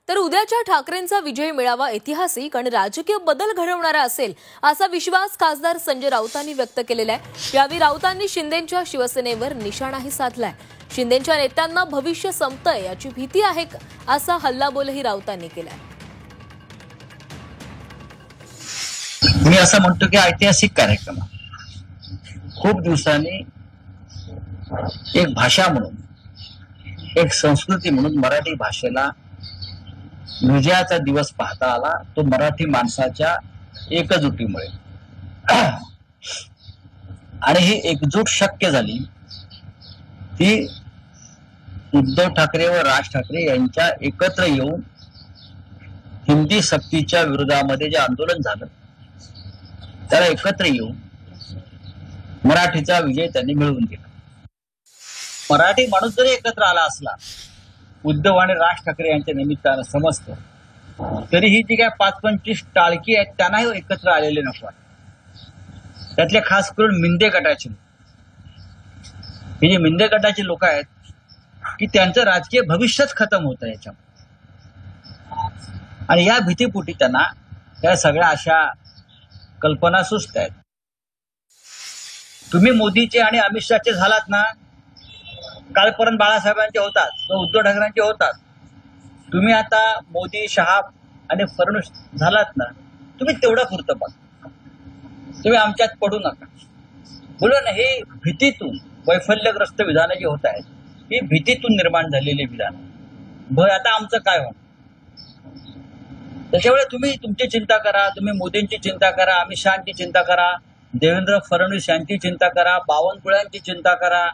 तर उद्याच्या ठाकरेंचा विजय मेळावा ऐतिहासिक आणि राजकीय बदल घडवणारा असेल असा विश्वास खासदार संजय राऊतांनी व्यक्त केलेला आहे। यावेळी राऊतांनी शिंदेंच्या शिवसेनेवर निशाणाही साधलाय। शिंदेंच्या नेत्यांना भविष्य संपतंय याची भीती आहे असा हल्लाबोलही राऊतांनी केलाय। मी असं म्हणतो की ऐतिहासिक कार्यक्रम खूप दिवसांनी एक भाषा म्हणून एक संस्कृती म्हणून मराठी भाषेला विजयाचा दिवस पाहता आला, तो मराठी माणसाच्या एकजुटीमुळे। आणि ही एकजूट शक्य झाली ती उद्धव ठाकरे व राज ठाकरे यांच्या एकत्र येऊन हिंदी सक्तीच्या विरोधामध्ये जे आंदोलन झालं त्याला एकत्र येऊन मराठीचा विजय त्यांनी मिळवून दिला। मराठी माणूस जरी एकत्र आला असला उद्धव आणि राज ठाकरे यांच्या निमित्तानं समजतं, तरी ही जी काय 5-25 टाळकी आहेत त्यांनाही एकत्र आलेले नको। त्यातले खास करून मिंदे गटाचे हे जे मिंदे गटाचे लोक आहेत की त्यांचं राजकीय भविष्यच खतम होतं याच्यामुळे, आणि या भीतीपोटी त्यांना त्या सगळ्या अशा कल्पना सुचत आहेत। तुम्ही मोदीचे आणि अमित शहाचे झालात ना, कालपर्यंत बाळासाहेबांचे होतात व उद्धव ठाकरेंचे होतात, तुम्ही आता मोदी शहा आणि फडणवीस झालात ना, तुम्ही तेवढं पुरतं बघा, तुम्ही आमच्यात पडू नका। बोलो ना, हे भीतीतून वैफल्यग्रस्त विधानं जी होत आहेत ही भीतीतून निर्माण झालेली विधान भय आता आमचं काय होणार। त्याच्यामुळे तुम्ही तुमची चिंता करा, तुम्ही मोदींची चिंता करा, अमित शहाची चिंता करा, देवेंद्र फडणवीस यांची चिंता करा, बावनकुळ्यांची चिंता करा।